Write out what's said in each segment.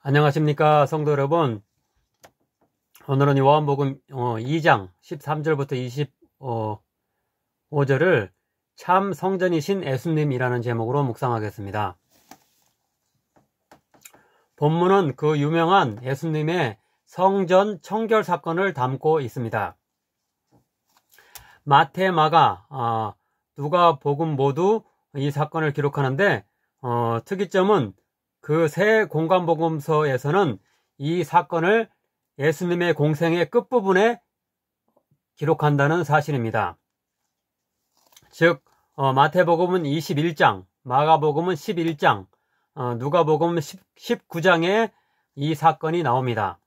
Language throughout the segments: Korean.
안녕하십니까 성도 여러분. 오늘은 요한복음 2장 13절부터 25절을 참 성전이신 예수님이라는 제목으로 묵상하겠습니다. 본문은 그 유명한 예수님의 성전 청결 사건을 담고 있습니다. 마태, 마가, 누가복음 모두 이 사건을 기록하는데 특이점은 그 세 공관복음서에서는 이 사건을 예수님의 공생의 끝부분에 기록한다는 사실입니다. 즉 마태복음은 21장, 마가복음은 11장, 누가복음은 19장에 이 사건이 나옵니다.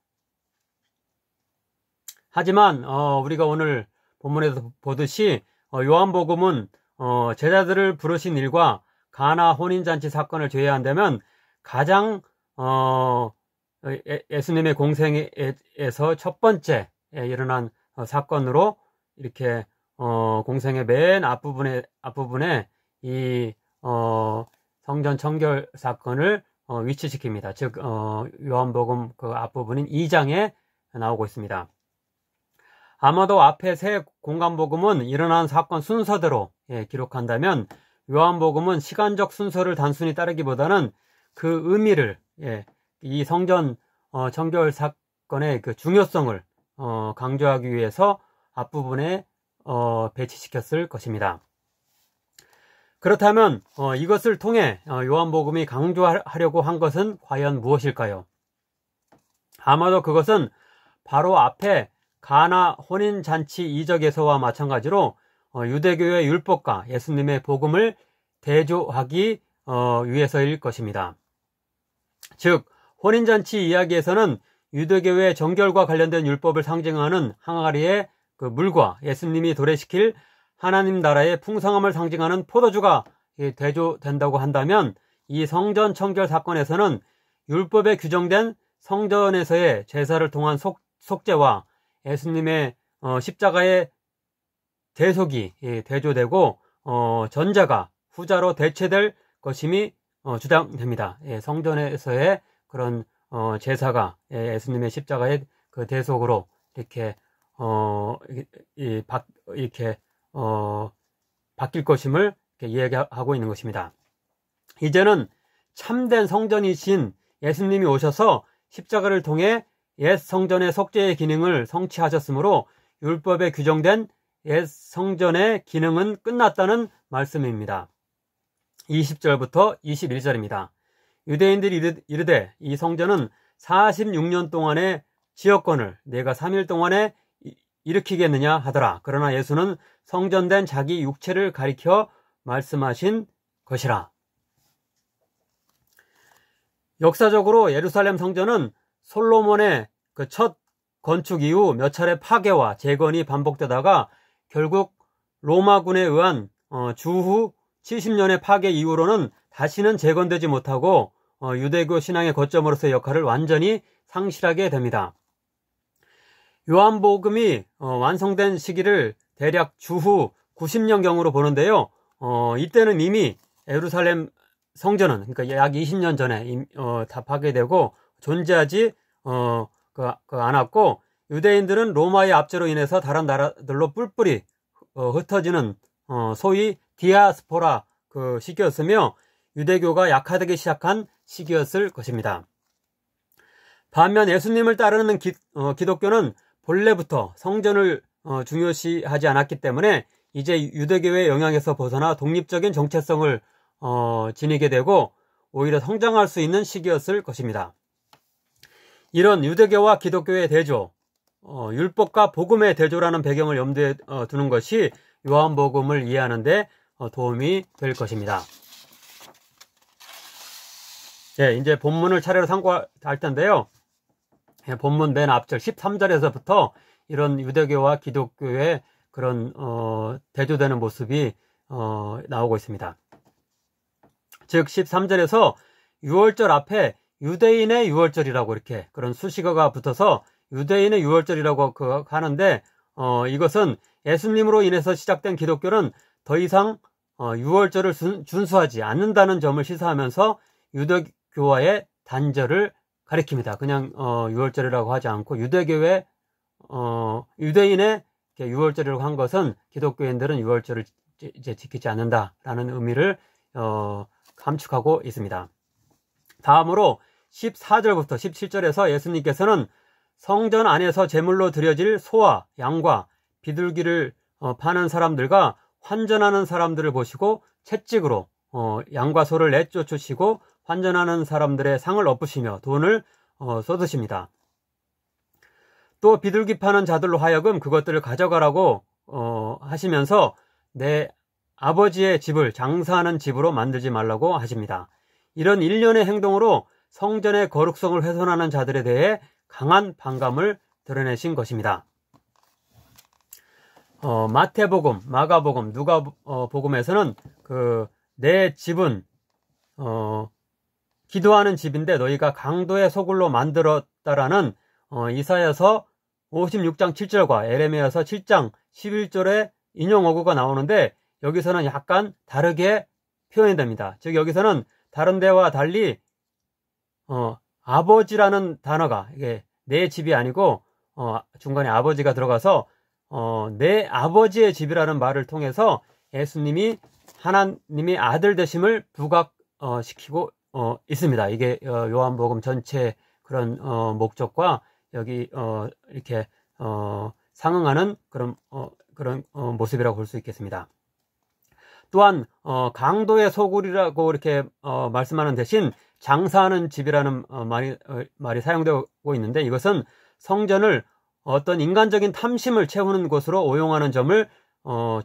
하지만 우리가 오늘 본문에서 보듯이 요한복음은 제자들을 부르신 일과 가나 혼인잔치 사건을 제외한다면 가장 예수님의 공생에서 첫 번째 일어난 사건으로 이렇게 공생의 맨 앞부분에 이 성전 청결 사건을 위치시킵니다. 즉 요한복음 그 앞부분인 2장에 나오고 있습니다. 아마도 앞에 세 공관복음은 일어난 사건 순서대로 기록한다면 요한복음은 시간적 순서를 단순히 따르기보다는 그 의미를 이 성전 청결 사건의 그 중요성을 강조하기 위해서 앞부분에 배치시켰을 것입니다. 그렇다면 이것을 통해 요한복음이 강조하려고 한 것은 과연 무엇일까요? 아마도 그것은 바로 앞에 가나 혼인잔치 이적에서와 마찬가지로 유대교의 율법과 예수님의 복음을 대조하기 위해서일 것입니다. 즉 혼인잔치 이야기에서는 유대교의 정결과 관련된 율법을 상징하는 항아리의 그 물과 예수님이 도래시킬 하나님 나라의 풍성함을 상징하는 포도주가 대조된다고 한다면 이 성전 청결 사건에서는 율법에 규정된 성전에서의 제사를 통한 속죄와 예수님의 십자가의 대속이 대조되고 전자가 후자로 대체될 것임이 주장됩니다. 성전에서의 그런 제사가 예수님의 십자가의 그 대속으로 이렇게 바뀔 것임을 이야기하고 있는 것입니다. 이제는 참된 성전이신 예수님이 오셔서 십자가를 통해 옛 성전의 속죄의 기능을 성취하셨으므로 율법에 규정된 옛 성전의 기능은 끝났다는 말씀입니다. 20절부터 21절입니다. 유대인들이 이르되 이 성전은 46년 동안의 지역권을 내가 3일 동안에 일으키겠느냐 하더라. 그러나 예수는 성전된 자기 육체를 가리켜 말씀하신 것이라. 역사적으로 예루살렘 성전은 솔로몬의 그 첫 건축 이후 몇 차례 파괴와 재건이 반복되다가 결국 로마군에 의한 주후 70년의 파괴 이후로는 다시는 재건되지 못하고 유대교 신앙의 거점으로서의 역할을 완전히 상실하게 됩니다. 요한복음이 완성된 시기를 대략 주후 90년경으로 보는데요. 이때는 이미 예루살렘 성전은 그러니까 약 20년 전에 다 파괴되고 존재하지 않았고 유대인들은 로마의 압제로 인해서 다른 나라들로 뿔뿔이 흩어지는 소위 디아스포라 그 시기였으며 유대교가 약화되기 시작한 시기였을 것입니다. 반면 예수님을 따르는 기독교는 본래부터 성전을 중요시하지 않았기 때문에 이제 유대교의 영향에서 벗어나 독립적인 정체성을 지니게 되고 오히려 성장할 수 있는 시기였을 것입니다. 이런 유대교와 기독교의 대조, 율법과 복음의 대조라는 배경을 염두에 두는 것이 요한복음을 이해하는 데 도움이 될 것입니다. 이제 본문을 차례로 참고할 텐데요. 본문 맨 앞절 13절에서부터 이런 유대교와 기독교의 그런 대조되는 모습이 나오고 있습니다. 즉 13절에서 6월절 앞에 유대인의 6월절이라고 이렇게 그런 수식어가 붙어서 유대인의 6월절이라고 하는데 이것은 예수님으로 인해서 시작된 기독교는 더 이상 6월절을 준수하지 않는다는 점을 시사하면서 유대교와의 단절을 가리킵니다. 그냥 유월절이라고 하지 않고 유대교회 유대인의 유월절이라고 한 것은 기독교인들은 유월절을 이제 지키지 않는다라는 의미를 감축하고 있습니다. 다음으로 14절부터 17절에서 예수님께서는 성전 안에서 제물로 드려질 소와 양과 비둘기를 파는 사람들과 환전하는 사람들을 보시고 채찍으로 양과 소를 내쫓으시고 환전하는 사람들의 상을 엎으시며 돈을 쏟으십니다. 또 비둘기 파는 자들로 하여금 그것들을 가져가라고 하시면서 내 아버지의 집을 장사하는 집으로 만들지 말라고 하십니다. 이런 일련의 행동으로 성전의 거룩성을 훼손하는 자들에 대해 강한 반감을 드러내신 것입니다. 마태복음, 마가복음, 누가복음에서는 내 집은 기도하는 집인데 너희가 강도의 소굴로 만들었다라는 이사야서 56장 7절과 에레미야서 7장 11절의 인용 어구가 나오는데 여기서는 약간 다르게 표현됩니다. 즉 여기서는 다른 데와 달리 아버지라는 단어가 이게 내 집이 아니고 중간에 아버지가 들어가서 내 아버지의 집이라는 말을 통해서 예수님이 하나님의 아들 되심을 부각시키고 있습니다. 이게 요한복음 전체 그런 목적과 여기 이렇게 상응하는 그런 모습이라고 볼 수 있겠습니다. 또한 강도의 소굴이라고 이렇게 말씀하는 대신 장사하는 집이라는 말이 사용되고 있는데 이것은 성전을 어떤 인간적인 탐심을 채우는 곳으로 오용하는 점을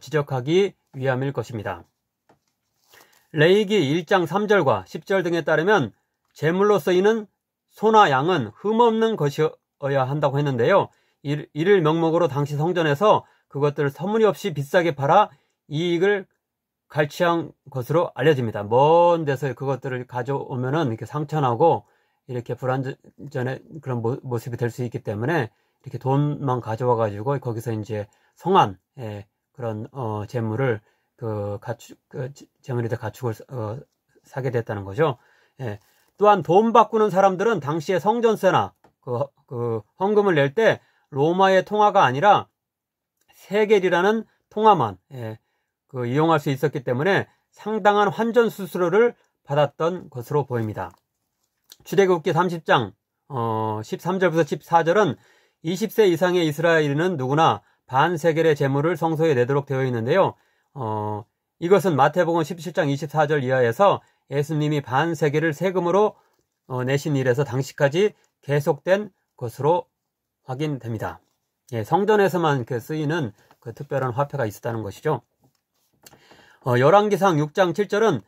지적하기 위함일 것입니다. 레위기 1장 3절과 10절 등에 따르면 제물로 쓰이는 소나 양은 흠없는 것이어야 한다고 했는데요. 이를 명목으로 당시 성전에서 그것들을 터무니없이 비싸게 팔아 이익을 갈취한 것으로 알려집니다. 먼 데서 그것들을 가져오면은 이렇게 상처나고 이렇게 불완전의 그런 모습이 될 수 있기 때문에 이렇게 돈만 가져와 가지고 거기서 이제 성한 그런 재물을 재물에다 가축을 사게 됐다는 거죠. 또한 돈 바꾸는 사람들은 당시에 성전세나 헌금을 낼 때 로마의 통화가 아니라 세겔이라는 통화만 이용할 수 있었기 때문에 상당한 환전 수수료를 받았던 것으로 보입니다. 출애굽기 30장 13절부터 14절은 20세 이상의 이스라엘인은 누구나 반세겔의 재물을 성소에 내도록 되어 있는데요. 이것은 마태복음 17장 24절 이하에서 예수님이 반세겔을 세금으로 내신 일에서 당시까지 계속된 것으로 확인됩니다. 성전에서만 쓰이는 그 특별한 화폐가 있었다는 것이죠. 열왕기상 6장 7절은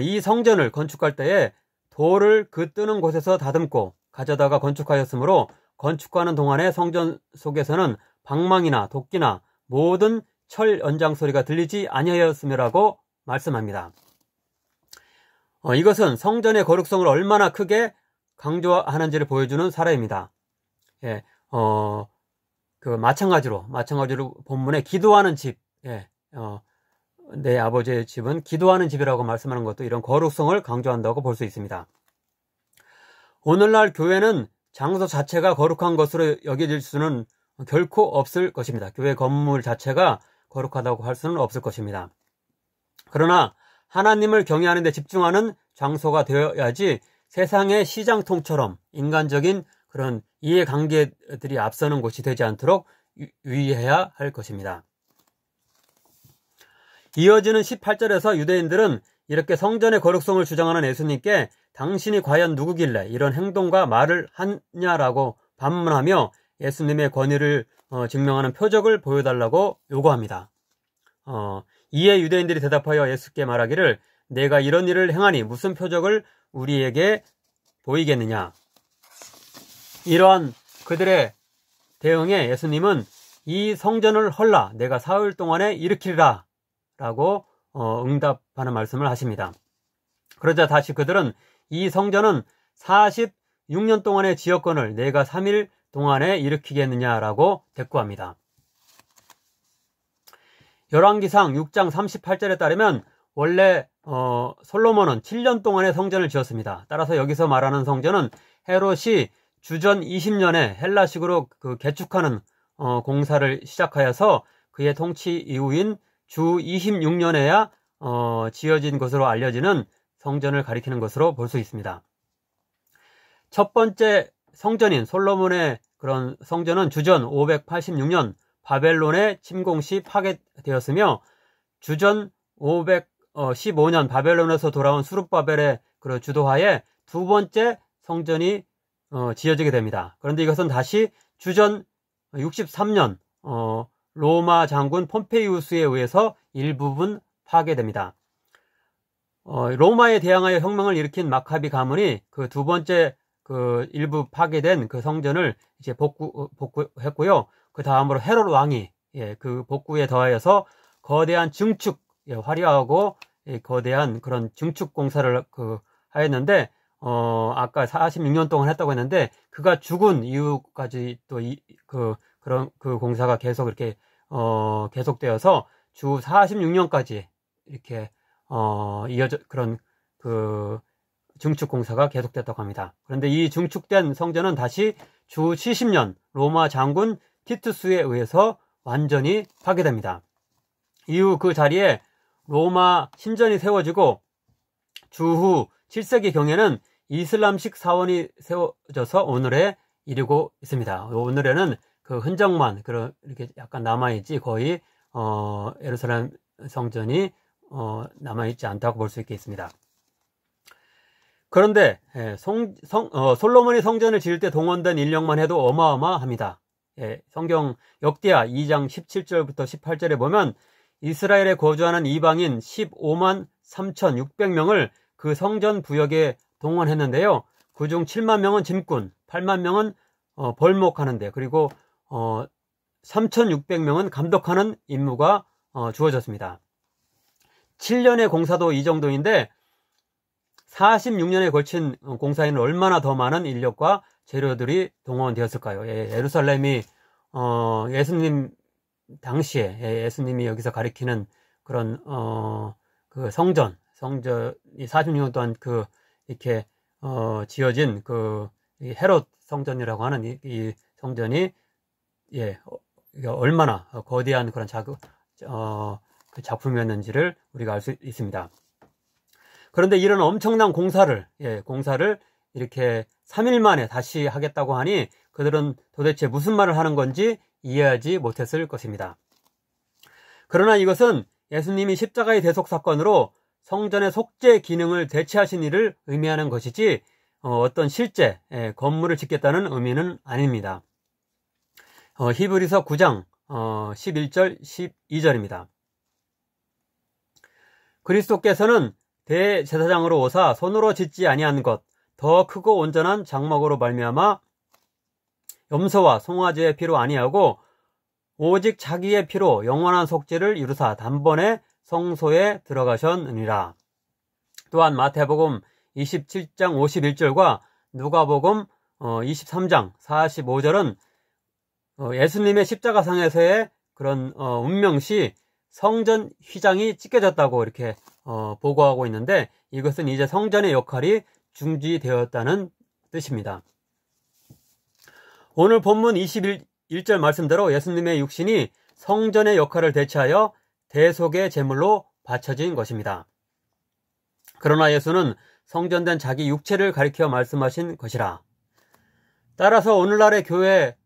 이 성전을 건축할 때에 돌을 그 뜨는 곳에서 다듬고 가져다가 건축하였으므로 건축하는 동안에 성전 속에서는 방망이나 도끼나 모든 철 연장 소리가 들리지 아니하였음이라고 말씀합니다. 이것은 성전의 거룩성을 얼마나 크게 강조하는지를 보여주는 사례입니다. 마찬가지로 본문에 기도하는 집, 내 아버지의 집은 기도하는 집이라고 말씀하는 것도 이런 거룩성을 강조한다고 볼 수 있습니다. 오늘날 교회는 장소 자체가 거룩한 것으로 여겨질 수는 결코 없을 것입니다. 교회 건물 자체가 거룩하다고 할 수는 없을 것입니다. 그러나 하나님을 경외하는 데 집중하는 장소가 되어야지 세상의 시장통처럼 인간적인 그런 이해관계들이 앞서는 곳이 되지 않도록 유의해야 할 것입니다. 이어지는 18절에서 유대인들은 이렇게 성전의 거룩성을 주장하는 예수님께 당신이 과연 누구길래 이런 행동과 말을 하냐라고 반문하며 예수님의 권위를 증명하는 표적을 보여달라고 요구합니다. 이에 유대인들이 대답하여 예수께 말하기를 내가 이런 일을 행하니 무슨 표적을 우리에게 보이겠느냐. 이러한 그들의 대응에 예수님은 이 성전을 헐라 내가 사흘 동안에 일으키리라 라고 응답하는 말씀을 하십니다. 그러자 다시 그들은 이 성전은 46년 동안의 지역권을 내가 3일 동안에 일으키겠느냐라고 대꾸합니다. 열왕기상 6장 38절에 따르면 원래 솔로몬은 7년 동안의 성전을 지었습니다. 따라서 여기서 말하는 성전은 헤롯이 주전 20년에 헬라식으로 그 개축하는 공사를 시작하여서 그의 통치 이후인 주 26년에야 지어진 것으로 알려지는 성전을 가리키는 것으로 볼 수 있습니다. 첫 번째 성전인 솔로몬의 그런 성전은 주전 586년 바벨론의 침공 시 파괴되었으며 주전 515년 바벨론에서 돌아온 수룹바벨의 그 주도하에 두 번째 성전이 지어지게 됩니다. 그런데 이것은 다시 주전 63년 로마 장군 폼페이우스에 의해서 일부분 파괴됩니다. 로마에 대항하여 혁명을 일으킨 마카비 가문이 그 두 번째 그 일부 파괴된 그 성전을 이제 복구했고요. 그 다음으로 헤롯 왕이 그 복구에 더하여서 거대한 증축, 화려하고 거대한 그런 증축 공사를 하였는데 아까 46년 동안 했다고 했는데 그가 죽은 이후까지 또 그런 공사가 계속 이렇게 계속되어서 주 46년까지 이렇게 이어져 그런 증축 공사가 계속됐다고 합니다. 그런데 이 증축된 성전은 다시 주 70년 로마 장군 티투스에 의해서 완전히 파괴됩니다. 이후 그 자리에 로마 신전이 세워지고 주후 7세기 경에는 이슬람식 사원이 세워져서 오늘에 이르고 있습니다. 오늘에는 그 흔적만 이렇게 약간 남아있지 거의 예루살렘 성전이 남아있지 않다고 볼 수 있겠습니다. 그런데 솔로몬이 성전을 지을 때 동원된 인력만 해도 어마어마합니다. 성경 역대하 2장 17절부터 18절에 보면 이스라엘에 거주하는 이방인 15만 3,600명을 그 성전 부역에 동원했는데요. 그중 7만 명은 짐꾼, 8만 명은 벌목하는데, 그리고 3,600명은 감독하는 임무가 주어졌습니다. 7년의 공사도 이 정도인데 46년에 걸친 공사에는 얼마나 더 많은 인력과 재료들이 동원되었을까요? 예루살렘이 예수님 당시에 예수님이 여기서 가리키는 그런 그 성전이 46년 동안 이렇게 지어진 헤롯 성전이라고 하는 이 성전이 얼마나 거대한 그런 그 작품이었는지를 우리가 알 수 있습니다. 그런데 이런 엄청난 공사를 이렇게 3일 만에 다시 하겠다고 하니 그들은 도대체 무슨 말을 하는 건지 이해하지 못했을 것입니다. 그러나 이것은 예수님이 십자가의 대속 사건으로 성전의 속죄 기능을 대체하신 일을 의미하는 것이지 어떤 실제 건물을 짓겠다는 의미는 아닙니다. 히브리서 9장 11절 12절입니다. 그리스도께서는 대제사장으로 오사 손으로 짓지 아니한 것 더 크고 온전한 장막으로 말미암아 염소와 송아지의 피로 아니하고 오직 자기의 피로 영원한 속죄를 이루사 단번에 성소에 들어가셨느니라. 또한 마태복음 27장 51절과 누가복음 23장 45절은 예수님의 십자가상에서의 그런 운명시 성전 휘장이 찢겨졌다고 이렇게 보고하고 있는데 이것은 이제 성전의 역할이 중지되었다는 뜻입니다. 오늘 본문 21절 말씀대로 예수님의 육신이 성전의 역할을 대체하여 대속의 제물로 바쳐진 것입니다. 그러나 예수는 성전된 자기 육체를 가리켜 말씀하신 것이라. 따라서 오늘날의 교회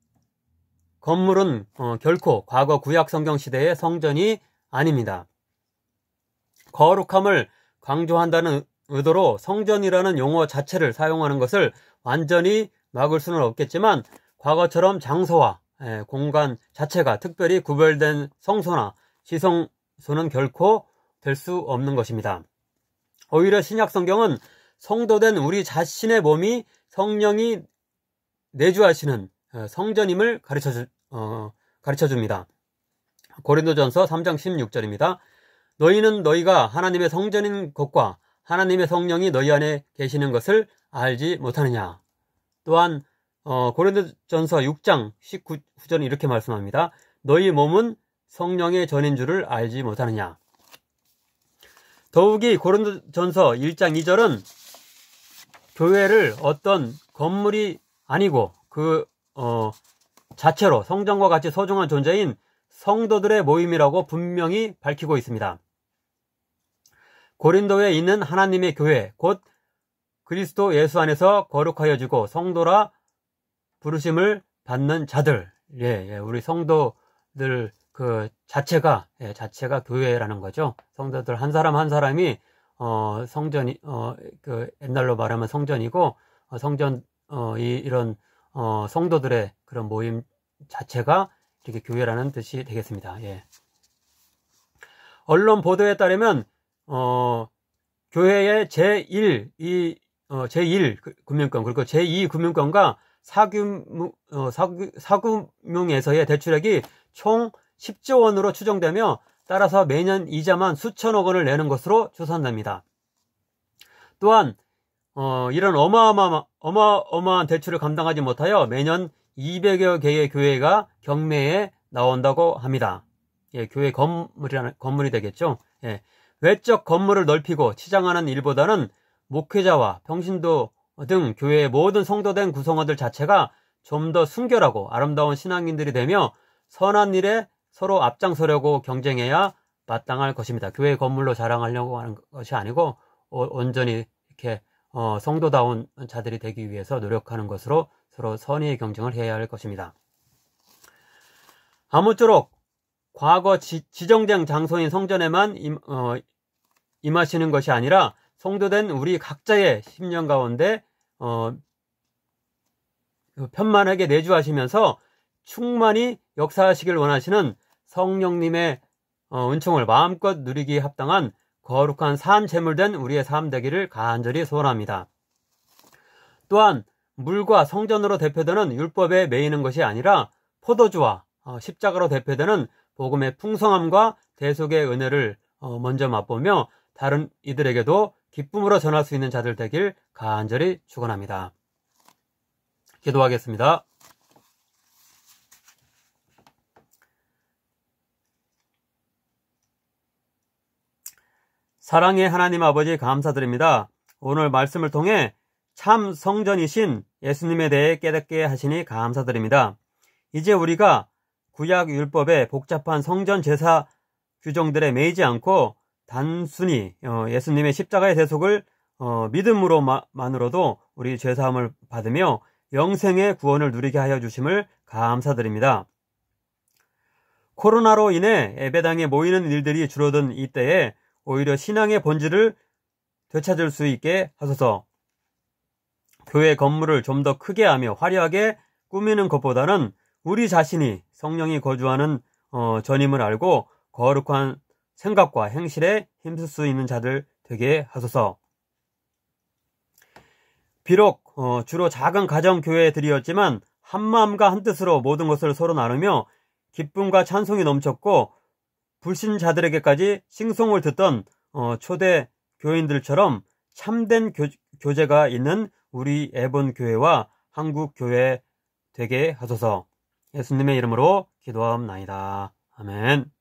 건물은 결코 과거 구약 성경 시대의 성전이 아닙니다. 거룩함을 강조한다는 의도로 성전이라는 용어 자체를 사용하는 것을 완전히 막을 수는 없겠지만 과거처럼 장소와 공간 자체가 특별히 구별된 성소나 시성소는 결코 될 수 없는 것입니다. 오히려 신약 성경은 성도된 우리 자신의 몸이 성령이 내주하시는 성전임을 가르쳐줍니다. 고린도전서 3장 16절입니다. 너희는 너희가 하나님의 성전인 것과 하나님의 성령이 너희 안에 계시는 것을 알지 못하느냐. 또한 고린도전서 6장 19절은 이렇게 말씀합니다. 너희 몸은 성령의 전인 줄을 알지 못하느냐. 더욱이 고린도전서 1장 2절은 교회를 어떤 건물이 아니고 그 자체로 성전과 같이 소중한 존재인 성도들의 모임이라고 분명히 밝히고 있습니다. 고린도에 있는 하나님의 교회, 곧 그리스도 예수 안에서 거룩하여지고 성도라 부르심을 받는 자들, 우리 성도들 그 자체가 교회라는 거죠. 성도들 한 사람 한 사람이 성전이 그 옛날로 말하면 성전이고 성전 이런 성도들의 그런 모임 자체가 이렇게 교회라는 뜻이 되겠습니다. 언론 보도에 따르면 교회의 제1 금융권 그리고 제2 금융권과 사금융에서의 대출액이 총 10조 원으로 추정되며 따라서 매년 이자만 수천억 원을 내는 것으로 추산됩니다. 또한 이런 어마어마한 대출을 감당하지 못하여 매년 200여 개의 교회가 경매에 나온다고 합니다. 교회 건물이 되겠죠. 외적 건물을 넓히고 치장하는 일보다는 목회자와 평신도 등 교회의 모든 성도된 구성원들 자체가 좀 더 순결하고 아름다운 신앙인들이 되며 선한 일에 서로 앞장서려고 경쟁해야 마땅할 것입니다. 교회 건물로 자랑하려고 하는 것이 아니고 온전히 이렇게 성도다운 자들이 되기 위해서 노력하는 것으로 서로 선의의 경쟁을 해야 할 것입니다. 아무쪼록 과거 지정된 장소인 성전에만 임하시는 것이 아니라 성도된 우리 각자의 심령 가운데 편만하게 내주하시면서 충만히 역사하시길 원하시는 성령님의 은총을 마음껏 누리기에 합당한 거룩한 산 제물된 우리의 삶 되기를 간절히 소원합니다. 또한 물과 성전으로 대표되는 율법에 매이는 것이 아니라 포도주와 십자가로 대표되는 복음의 풍성함과 대속의 은혜를 먼저 맛보며 다른 이들에게도 기쁨으로 전할 수 있는 자들 되길 간절히 축원합니다. 기도하겠습니다. 사랑의 하나님 아버지 감사드립니다. 오늘 말씀을 통해 참 성전이신 예수님에 대해 깨닫게 하시니 감사드립니다. 이제 우리가 구약 율법의 복잡한 성전 제사 규정들에 매이지 않고 단순히 예수님의 십자가의 대속을 믿음으로만으로도 우리 죄사함을 받으며 영생의 구원을 누리게 하여 주심을 감사드립니다. 코로나로 인해 예배당에 모이는 일들이 줄어든 이때에 오히려 신앙의 본질을 되찾을 수 있게 하소서. 교회 건물을 좀 더 크게 하며 화려하게 꾸미는 것보다는 우리 자신이 성령이 거주하는 전임을 알고 거룩한 생각과 행실에 힘쓸 수 있는 자들 되게 하소서. 비록 주로 작은 가정교회들이었지만 한마음과 한뜻으로 모든 것을 서로 나누며 기쁨과 찬송이 넘쳤고 불신자들에게까지 싱송을 듣던 초대 교인들처럼 참된 교제가 있는 우리 애본교회와 한국교회 되게 하소서. 예수님의 이름으로 기도하옵나이다. 아멘.